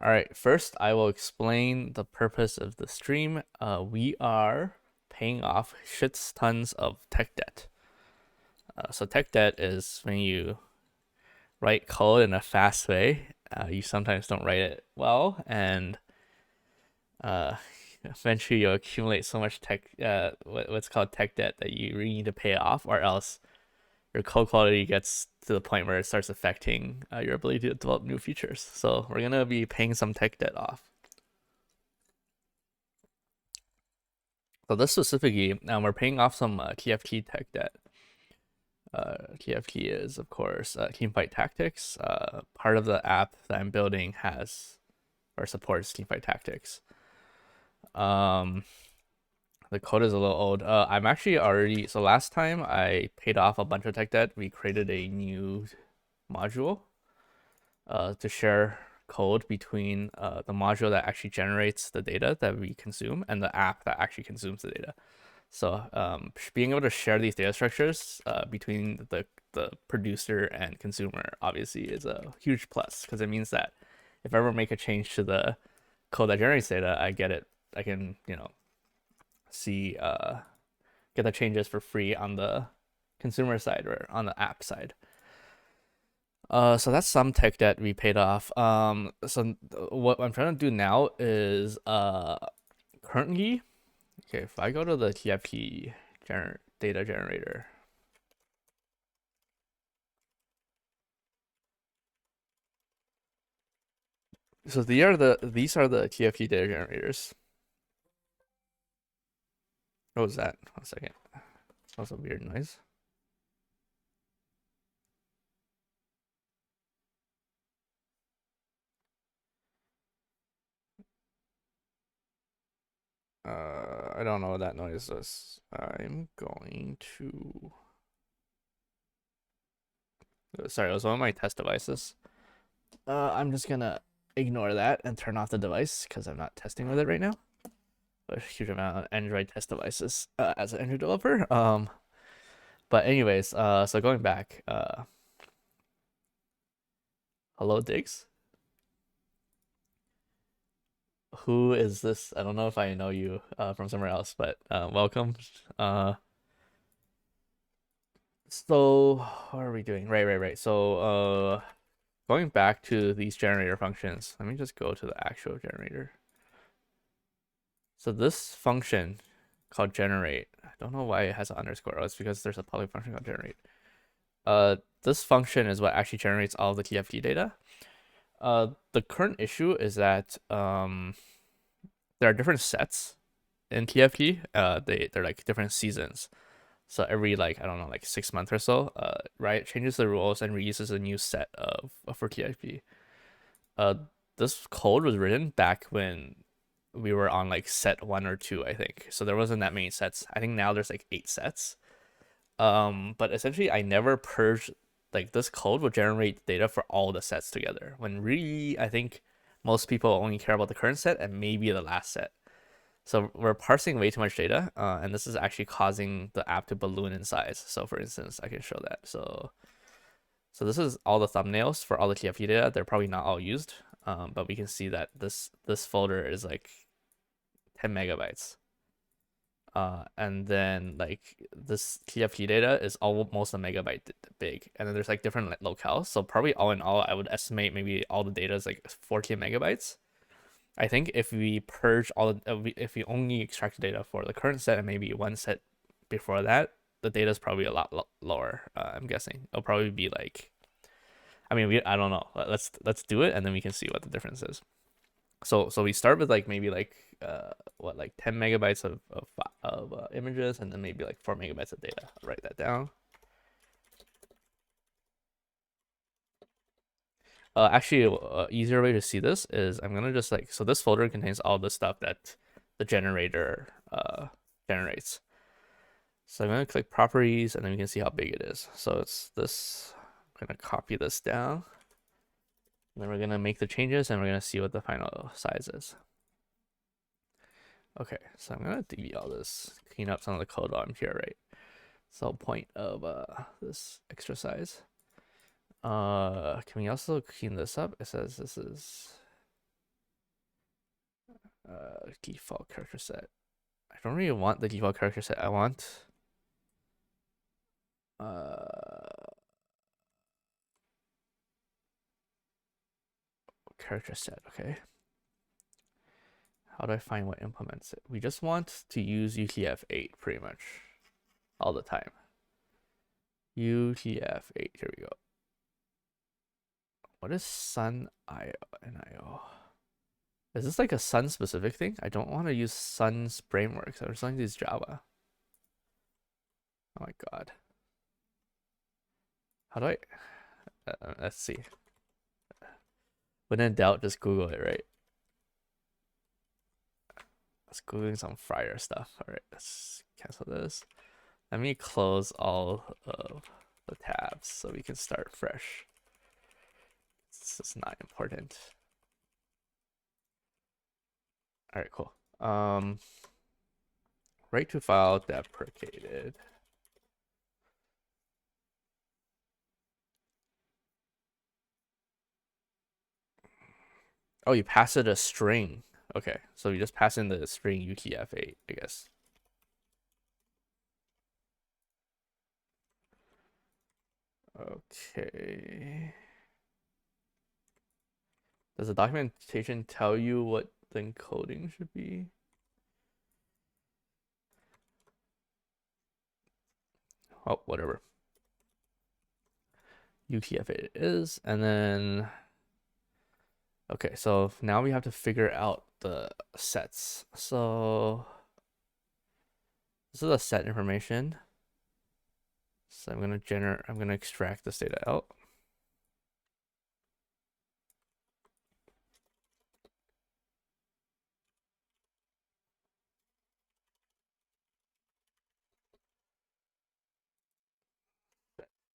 All right, first I will explain the purpose of the stream. We are paying off shit tons of tech debt. So tech debt is when you write code in a fast way. You sometimes don't write it well, and uh, eventually you'll accumulate so much what's called tech debt that you really need to pay off, or else your code quality gets to the point where it starts affecting your ability to develop new features. So we're gonna be paying some tech debt off. So this specifically, we're paying off some TFT tech debt. TFT is, of course, Teamfight Tactics. Part of the app that I'm building has or supports Teamfight Tactics. Um, the code is a little old. I'm actually already, so last time I paid off a bunch of tech debt, we created a new module to share code between the module that actually generates the data that we consume and the app that actually consumes the data. So being able to share these data structures between the producer and consumer obviously is a huge plus because it means that if I ever make a change to the code that generates data, I get it. I can see get the changes for free on the consumer side or on the app side. So that's some tech debt we paid off. So what I'm trying to do now is currently, okay, if I go to the TFT data generator, so these are the TFT data generators. What was that? 1 second. That was a weird noise. I don't know what that noise was. I'm going to. Sorry, it was one of my test devices. I'm just gonna ignore that and turn off the device because I'm not testing with it right now. A huge amount of Android test devices as an Android developer. But anyways, so going back, hello Diggs. Who is this? I don't know if I know you from somewhere else, but welcome. Uh, so what are we doing? Right. So going back to these generator functions, let me just go to the actual generator. So this function called generate, I don't know why it has an underscore. Oh, it's because there's a public function called generate. This function is what actually generates all the TFT data. The current issue is that there are different sets in TFT. They're like different seasons. So every like I don't know like 6 months or so, Riot changes the rules and releases a new set of for TFT. Uh, this code was written back when we were on like set 1 or 2, I think. So there wasn't that many sets. I think now there's like 8 sets. But essentially I never purged like this code will generate data for all the sets together. When really I think most people only care about the current set and maybe the last set. So we're parsing way too much data, and this is actually causing the app to balloon in size. So for instance, I can show that. So this is all the thumbnails for all the TFT data. They're probably not all used, but we can see that this folder is like 10 megabytes. And then like this TFT data is almost a megabyte big, and then there's like different locales. So probably all in all, I would estimate maybe all the data is like 14 megabytes. I think if we purge if we only extract the data for the current set and maybe one set before that, the data is probably a lot lower. I'm guessing it'll probably be like, I mean, I don't know. Let's do it and then we can see what the difference is. So we start with like maybe like what like 10 megabytes of images and then maybe like 4 megabytes of data. I'll write that down. Actually, easier way to see this is I'm gonna just like so this folder contains all the stuff that the generator generates. So I'm gonna click properties and then we can see how big it is. So it's this. I'm gonna copy this down. And then we're gonna make the changes and we're gonna see what the final size is. Okay, so I'm gonna delete all this, clean up some of the code while I'm here, right? So point of this extra size. Can we also clean this up? It says this is Default character set. I don't really want the default character set. I want character set. Okay. How do I find what implements it? We just want to use UTF-8 pretty much all the time. UTF-8. Here we go. What is Sun IO NIO? Is this like a Sun specific thing? I don't want to use Sun's frameworks. I just want to use Java. Oh my god. How do I? Let's see. When in doubt, just Google it, right? Let's Googling some Fryer stuff. All right, let's cancel this. Let me close all of the tabs so we can start fresh. This is not important. All right, cool. Write to file deprecated. Oh, you pass it a string. Okay, so you just pass in the string UTF-8, I guess. Okay. Does the documentation tell you what the encoding should be? Oh, whatever. UTF-8 it is, and then okay, so now we have to figure out the sets. So this is the set information. So I'm gonna extract this data out.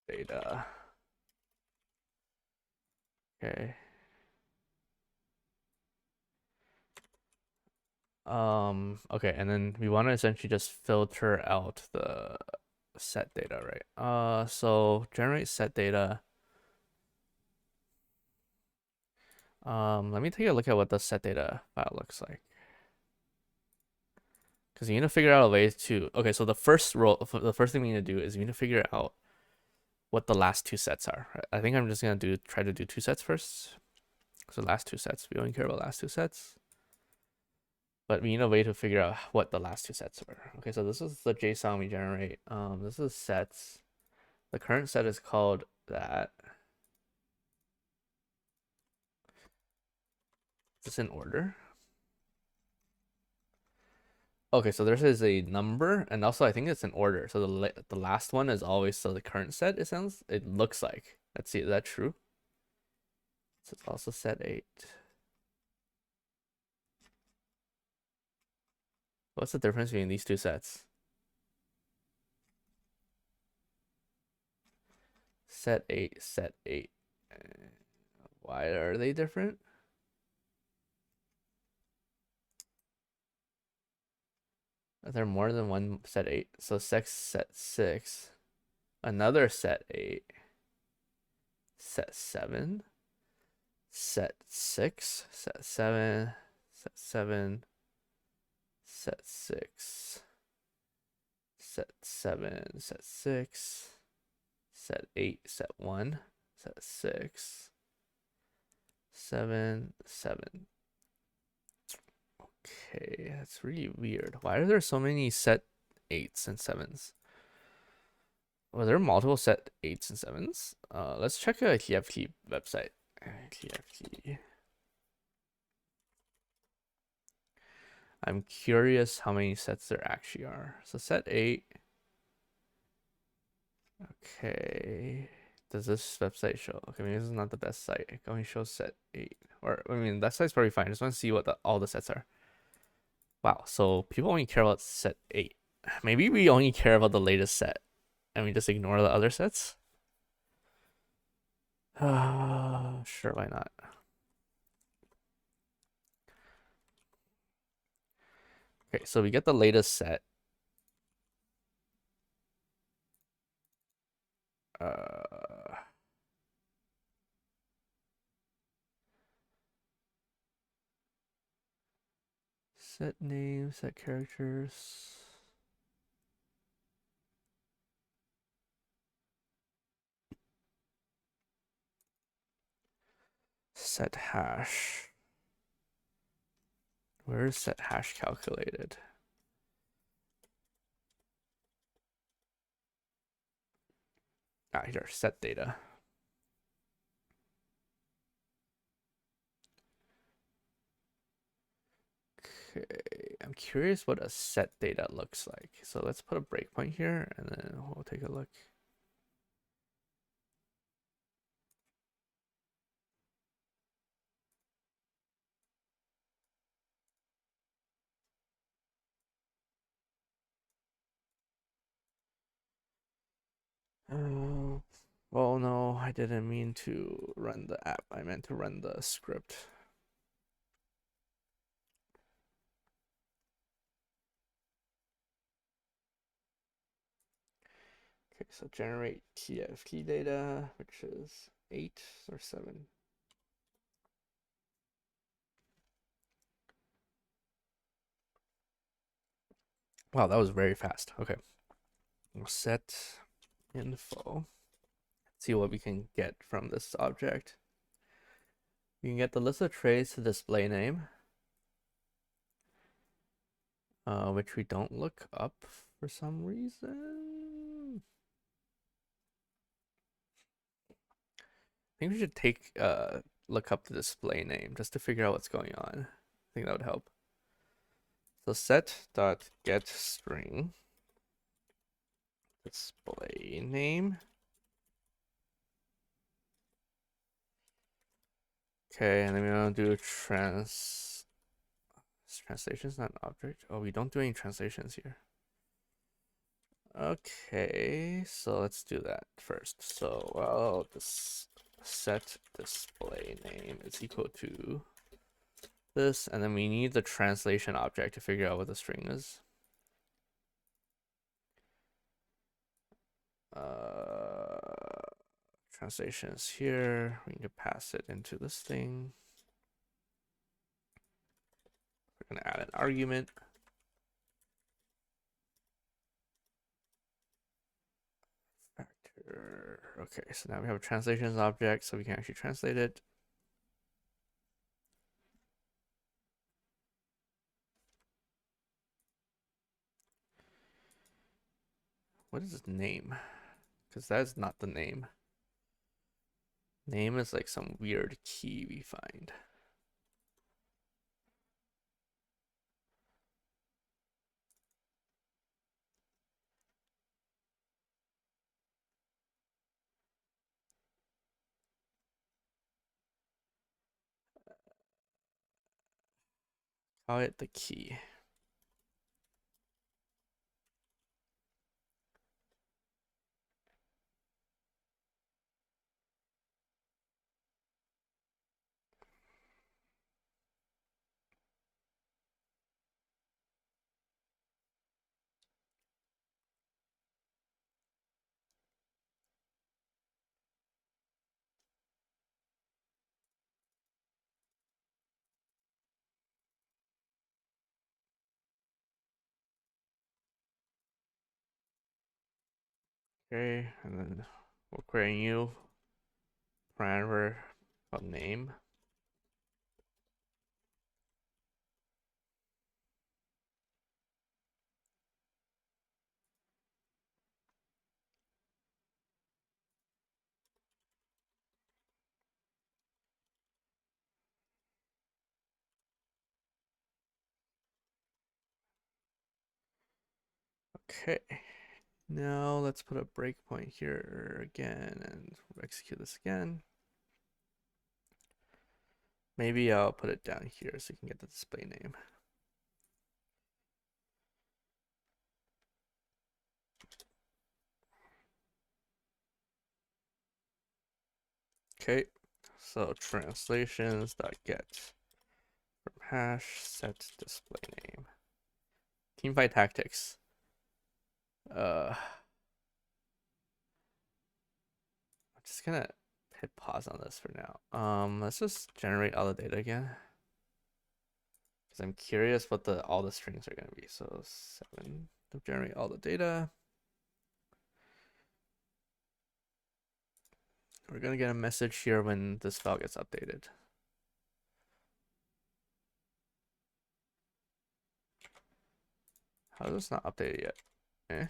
Data. Okay. Okay, and then we want to essentially just filter out the set data, right? So generate set data. Let me take a look at what the set data file looks like. Because you need to figure out a way to, okay, so the first thing we need to do is we need to figure out what the last two sets are. I think I'm just gonna try to do two sets first. So last two sets, we only care about last two sets. But we need a way to figure out what the last two sets are. Okay, so this is the JSON we generate. This is sets. The current set is called that. Is this in order? Okay, so there is a number, and also I think it's in order. So the last one is always the current set. It looks like. Let's see, is that true? So it's also set 8. What's the difference between these two sets? Set 8, set 8. Why are they different? Are there more than one set 8? So set 6, another set 8, set 7, set 6, set 7, set 7, set 6, set 7, set 6, set 8, set 1, set 6, 7, 7. Okay, that's really weird. Why are there so many set 8s and 7s? Were there multiple set 8s and 7s? Let's check a TFT website. TFT. I'm curious how many sets there actually are. So set 8. Okay. Does this website show? Okay, maybe this is not the best site. It only shows set 8. Or, I mean, that site's probably fine. I just want to see what all the sets are. Wow, so people only care about set 8. Maybe we only care about the latest set and we just ignore the other sets? Sure, why not? Okay, so we get the latest set. Uh, Set name, set characters. Set hash. Where is set hash calculated? Ah, here, set data. Okay, I'm curious what a set data looks like. So let's put a breakpoint here and then we'll take a look. Well, no, I didn't mean to run the app. I meant to run the script. Okay, so generate TFT data, which is 8 or 7. Wow, that was very fast. Okay. We'll set info. See what we can get from this object. We can get the list of trays to display name, which we don't look up for some reason. I think we should take look up the display name just to figure out what's going on. I think that would help. So set dot get string display name. Okay, and then we want to do translation is not an object. Oh, we don't do any translations here. Okay, so let's do that first. So, well, this set display name is equal to this, and then we need the translation object to figure out what the string is. Translation is here. We need to pass it into this thing. We're gonna add an argument. Factor. Okay, so now we have a translations object, so we can actually translate it. What is its name? Because that is not the name. Name is like some weird key we find. Call it the key. Okay, and then we'll create a new parameter called name. Okay, now let's put a breakpoint here again and execute this again. Maybe I'll put it down here so you can get the display name. Okay, so translations.get from hash set display name. Teamfight tactics. I'm just gonna hit pause on this for now. Let's just generate all the data again. Because I'm curious what all the strings are going to be. So 7 to generate all the data. We're going to get a message here when this file gets updated. How is this not updated yet? Eh?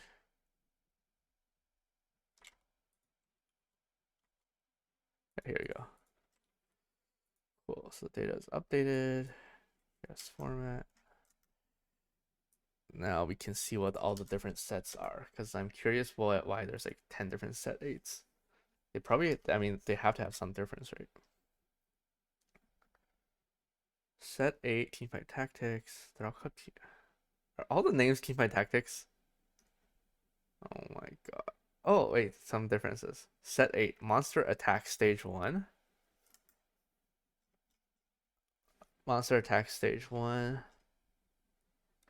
Here we go. Cool. So the data is updated. Yes, format. Now we can see what all the different sets are, because I'm curious why there's like 10 different set 8s. They probably, I mean, they have to have some difference, right? Set 8, teamfight tactics. They're all called are all the names teamfight tactics? Oh my god. Oh, wait, some differences. Set 8, monster attack stage 1. Monster attack stage 1.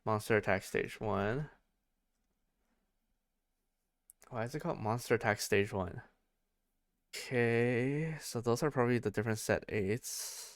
Monster attack stage 1. Why is it called monster attack stage 1? Okay, so those are probably the different set 8s.